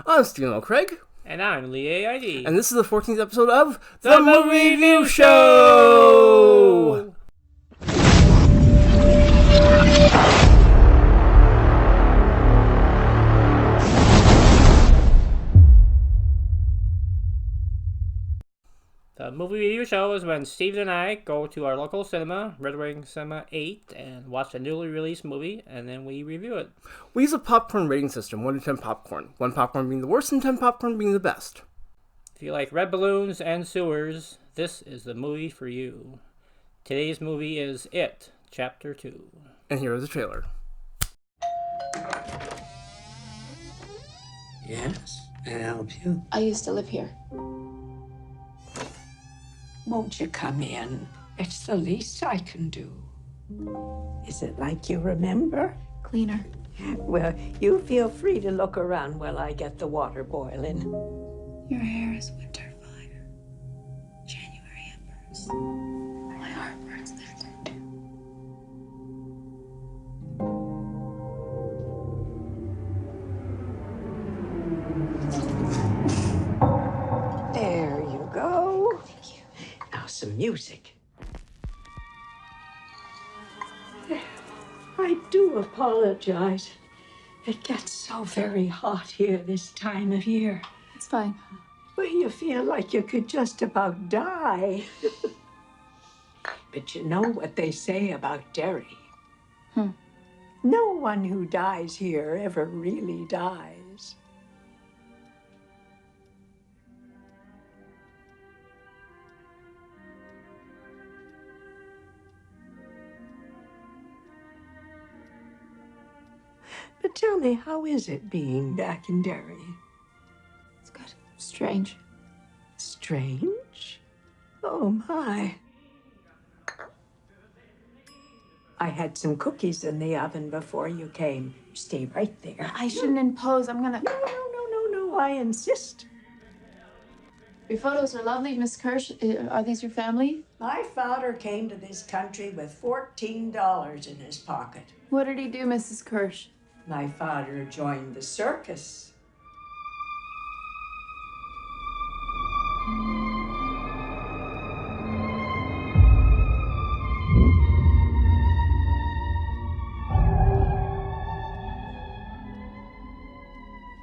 I'm Stephen Craig. And I'm Lee AID. And this is the 14th episode of The Movie Review Show! The Movie Review Show is when Steve and I go to our local cinema, Red Wing Cinema 8, and watch a newly released movie, and then we review it. We use a popcorn rating system, 1 to 10 popcorn. 1 popcorn being the worst and 10 popcorn being the best. If you like red balloons and sewers, this is the movie for you. Today's movie is It, Chapter 2. And here is the trailer. Yes, may I help you? I used to live here. Won't you come in? It's the least I can do. Is it like you remember? Cleaner. Well, you feel free to look around while I get the water boiling. Your hair is winter fire. January embers. My heart burns there too. There you go. Thank you. Now some music. I do apologize. It gets so very hot here this time of year. It's fine. Well, you feel like you could just about die. But you know what they say about Derry? No one who dies here ever really dies. But tell me, how is it being back in Derry? It's good. Strange. Strange? Oh, my. I had some cookies in the oven before you came. Stay right there. I shouldn't impose. I'm gonna... No, I insist. Your photos are lovely, Miss Kirsch. Are these your family? My father came to this country with $14 in his pocket. What did he do, Mrs. Kirsch? My father joined the circus.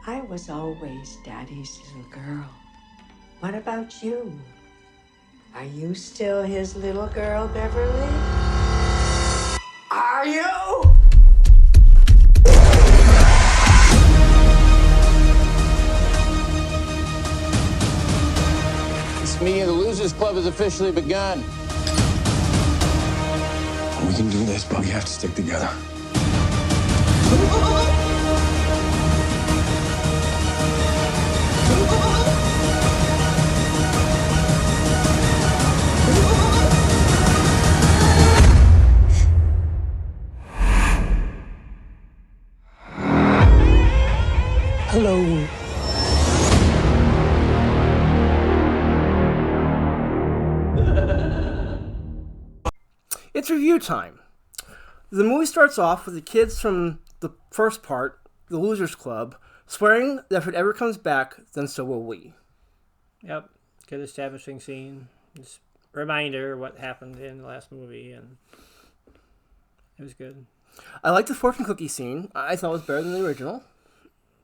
I was always Daddy's little girl. What about you? Are you still his little girl, Beverly? Are you? This meeting of the Losers Club has officially begun. We can do this, but we have to stick together. Hello. It's review time. The movie starts off with the kids from the first part, the Losers Club, swearing that if it ever comes back, then so will we. Yep, good establishing scene. Just reminder what happened in the last movie, and it was good. I like the fortune cookie scene. I thought it was better than the original.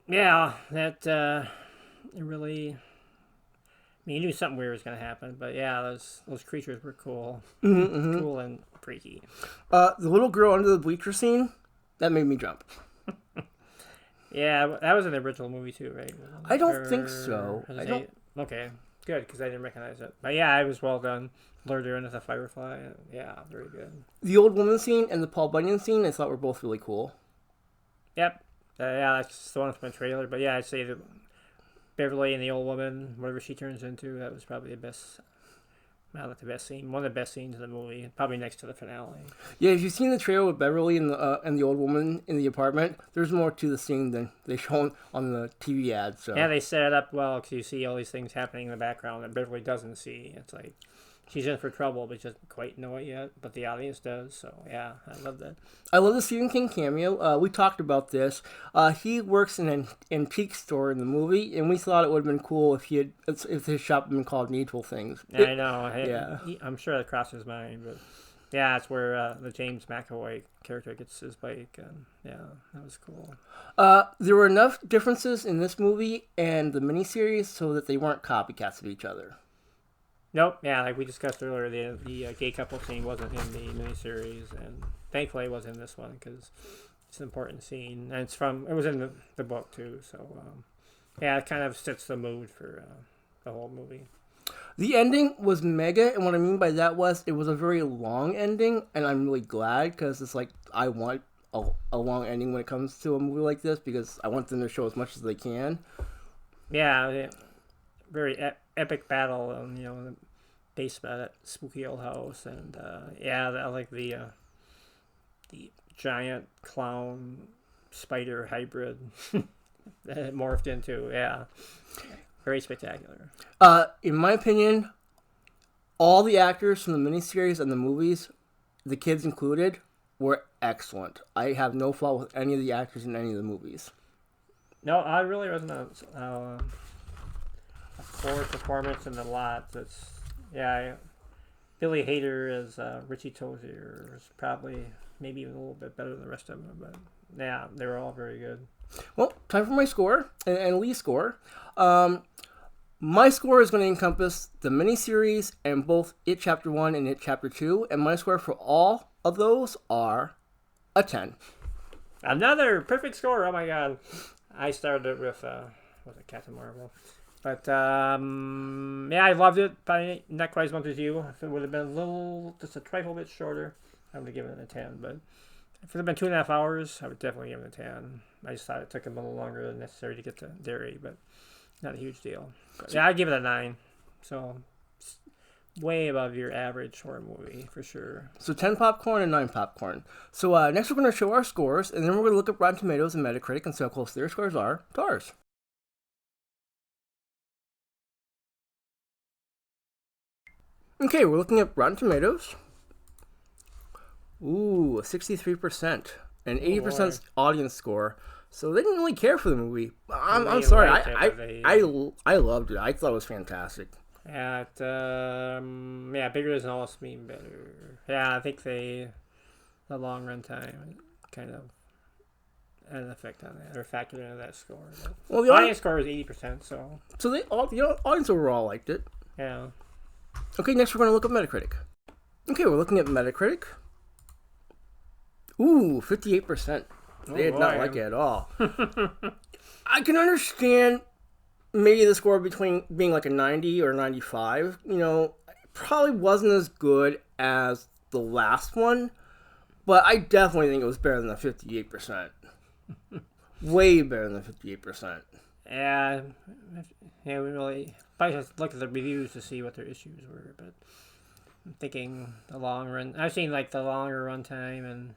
Yeah, that it really. I mean, you knew something weird was going to happen, but yeah, those creatures were cool, cool and freaky. The little girl under the bleacher scene, that made me jump. Yeah, that was in the original movie too, right? I don't think so. Okay, good, because I didn't recognize it. But yeah, it was well done. Lured her in as a firefly. Yeah, very good. The old woman scene and the Paul Bunyan scene, I thought were both really cool. Yep. Yeah, that's the one from the trailer. But yeah, I'd say that Beverly and the old woman, whatever she turns into, that was probably the best. Not the best scene. One of the best scenes in the movie. Probably next to the finale. Yeah, if you've seen the trailer with Beverly and the old woman in the apartment, there's more to the scene than they show on the TV ad. So yeah, they set it up well because you see all these things happening in the background that Beverly doesn't see. It's like she's in for trouble, but she doesn't quite know it yet. But the audience does. So yeah, I love that. I love the Stephen King cameo. We talked about this. He works in an antique store in the movie, and we thought it would have been cool if his shop had been called Needful Things. I know. Yeah. I'm sure that crossed his mind, but yeah, that's where the James McAvoy character gets his bike, and yeah, that was cool. There were enough differences in this movie and the miniseries so that they weren't copycats of each other. Nope. Yeah, like we discussed earlier, the gay couple scene wasn't in the miniseries, and thankfully it was in this one because it's an important scene, and it was in the book too. So yeah, it kind of sets the mood for the whole movie. The ending was mega, and what I mean by that was it was a very long ending, and I'm really glad because it's like I want a long ending when it comes to a movie like this because I want them to show as much as they can. Yeah, very epic battle, the basement of that spooky old house, and yeah, I like the giant clown spider hybrid that it morphed into. Yeah, very spectacular. In my opinion, all the actors from the miniseries and the movies, the kids included, were excellent. I have no fault with any of the actors in any of the movies. No, I really wasn't a core performance in the lot. Billy Hader as Richie Tozier is probably maybe even a little bit better than the rest of them, but yeah, they were all very good. Well, time for my score and Lee's score. My score is going to encompass the miniseries and both It Chapter 1 and It Chapter 2, and my score for all of those are a 10. Another perfect score! Oh my god. I started it with, was it Captain Marvel? But, yeah, I loved it. Probably not quite as much as you. If it would have been just a trifle bit shorter, I would have given it a 10. But if it had been 2.5 hours, I would definitely give it a 10. I just thought it took a little longer than necessary to get to Derry, but not a huge deal. But, yeah, I'd give it a 9. So, way above your average horror movie, for sure. So 10 popcorn and 9 popcorn. So next we're going to show our scores, and then we're going to look at Rotten Tomatoes and Metacritic and see how close their scores are to ours. Okay, we're looking at Rotten Tomatoes. Ooh, 63% and 80% audience score. So they didn't really care for the movie. I'm sorry. I loved it. I thought it was fantastic. Yeah, bigger doesn't always mean better. Yeah, I think the long run time kind of had an effect on that, or factored into that score. But well, the audience score was 80%, so the audience overall liked it. Yeah. Okay, next we're going to look at Metacritic. Okay, we're looking at Metacritic. Ooh, 58%. They did not like it at all. I can understand maybe the score between being like a 90 or 95. It probably wasn't as good as the last one, but I definitely think it was better than the 58%. Way better than the 58%. Yeah, we really probably just look at the reviews to see what their issues were, but I'm thinking the long run. I've seen like the longer run time, and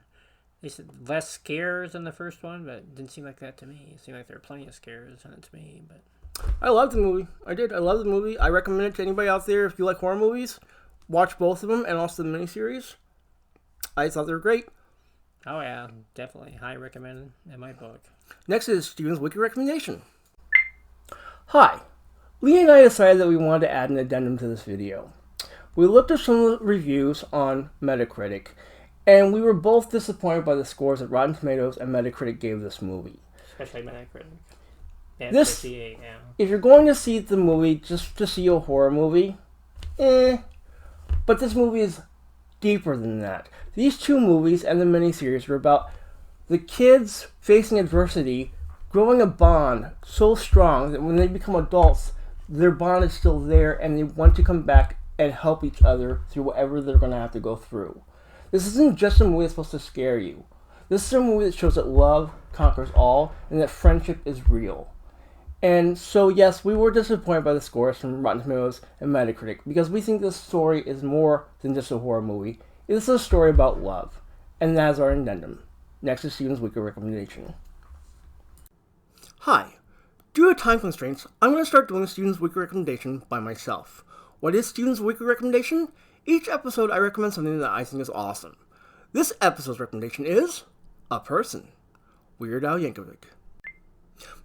they said less scares than the first one, but it didn't seem like that to me. It seemed like there were plenty of scares in it to me, but I loved the movie. I did. I love the movie. I recommend it to anybody out there. If you like horror movies, watch both of them and also the miniseries. I thought they were great. Oh yeah, definitely. High recommended in my book. Next is Steven's Wiki Recommendation. Hi. Lee and I decided that we wanted to add an addendum to this video. We looked at some of the reviews on Metacritic, and we were both disappointed by the scores that Rotten Tomatoes and Metacritic gave this movie. Especially Metacritic. Yeah, this, 58, yeah. If you're going to see the movie just to see a horror movie, but this movie is deeper than that. These two movies and the miniseries are about the kids facing adversity, growing a bond so strong that when they become adults, their bond is still there and they want to come back and help each other through whatever they're going to have to go through. This isn't just a movie that's supposed to scare you. This is a movie that shows that love conquers all and that friendship is real. And so, yes, we were disappointed by the scores from Rotten Tomatoes and Metacritic because we think this story is more than just a horror movie. It is a story about love. And that is our addendum. Next is Steven's Weekly Recommendation. Hi. Due to time constraints, I'm going to start doing Steven's Weekly Recommendation by myself. What is Steven's weekly recommendation? Each episode I recommend something that I think is awesome. This episode's recommendation is A Person, Weird Al Yankovic.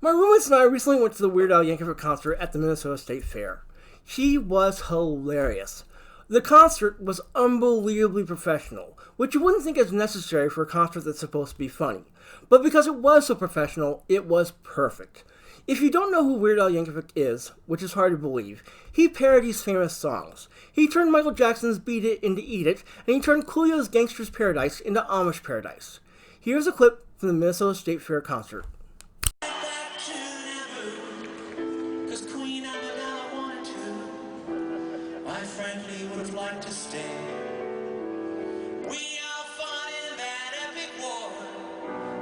My roommates and I recently went to the Weird Al Yankovic concert at the Minnesota State Fair. He was hilarious. The concert was unbelievably professional, which you wouldn't think is necessary for a concert that's supposed to be funny. But because it was so professional, it was perfect. If you don't know who Weird Al Yankovic is, which is hard to believe, he parodies famous songs. He turned Michael Jackson's Beat It into Eat It, and he turned Coolio's Gangster's Paradise into Amish Paradise. Here's a clip from the Minnesota State Fair concert. Frankly would have liked to stay. We all fought in that epic war,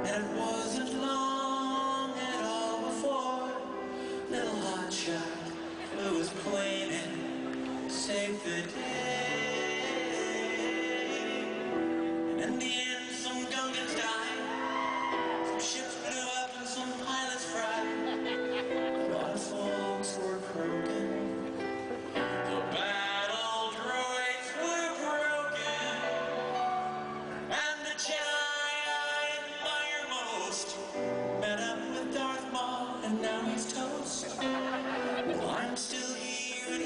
and it wasn't long at all before little hot shot flew his plane and saved the day. And in the end, some Gungans died, some ships blew up and some pilots fried. A lot of folks were broken. The battle droids were broken, and the Jedi I admire most met up with Darth Maul, and now he's toast. Well, I'm still here and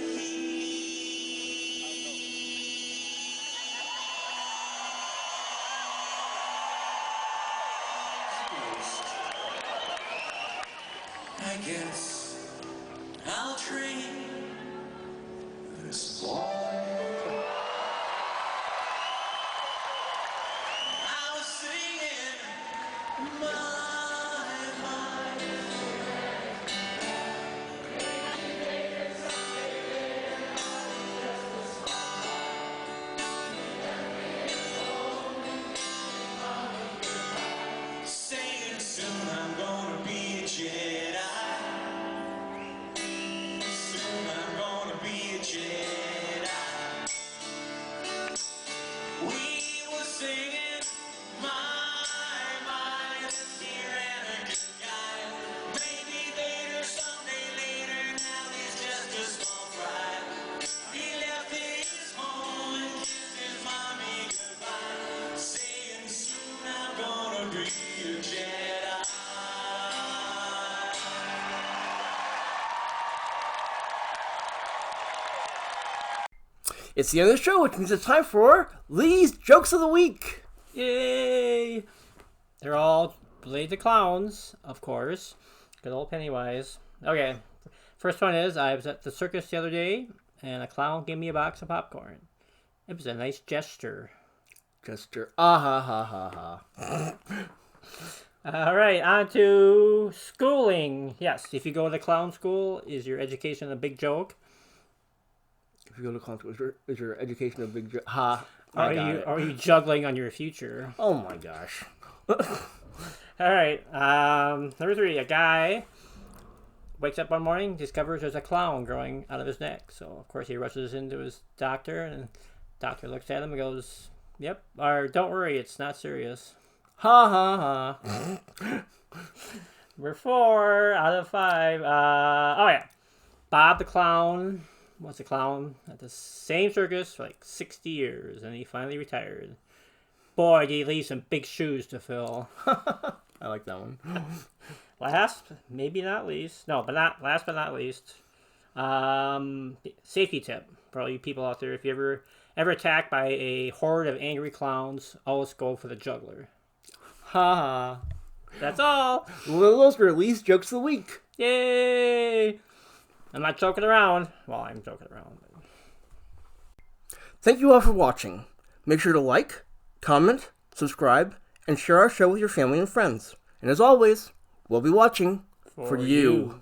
I guess I'll train this boy. I was singing my mind. Saying soon I'm gonna be a Jedi. Soon I'm gonna be a Jedi. We were singing my mind here and a good guy. Maybe later, someday later, now he's just a small fry. He left his home and kissed his mommy goodbye, saying soon I'm gonna be a Jedi. It's the end of the show, which means it's time for Lee's Jokes of the Week. Yay! They're all related to clowns, of course. Good old Pennywise. Okay, first one is, I was at the circus the other day, and a clown gave me a box of popcorn. It was a nice gesture. Gesture. Ah ha ha ha ha. All right, on to schooling. Yes, if you go to clown school, is your education a big joke? If you go to clown school, is your education a big joke? Ha. Are you juggling on your future? Oh my gosh. All right, number 3, a guy wakes up one morning, discovers there's a clown growing out of his neck. So, of course, he rushes into his doctor, and the doctor looks at him and goes, yep, or don't worry, it's not serious. Ha ha ha. Number 4 out of 5. Oh, yeah. Bob the clown was a clown at the same circus for like 60 years, and he finally retired. Boy, did he leave some big shoes to fill. I like that one. Last, maybe not least. No, but not last but not least. Safety tip for all you people out there: if you ever attacked by a horde of angry clowns, always go for the juggler. Ha ha. That's all. Well, those were Lee's Jokes of the Week. Yay! I'm not joking around. Well, I'm joking around. But... Thank you all for watching. Make sure to like, comment, subscribe, and share our show with your family and friends. And as always, we'll be watching for you.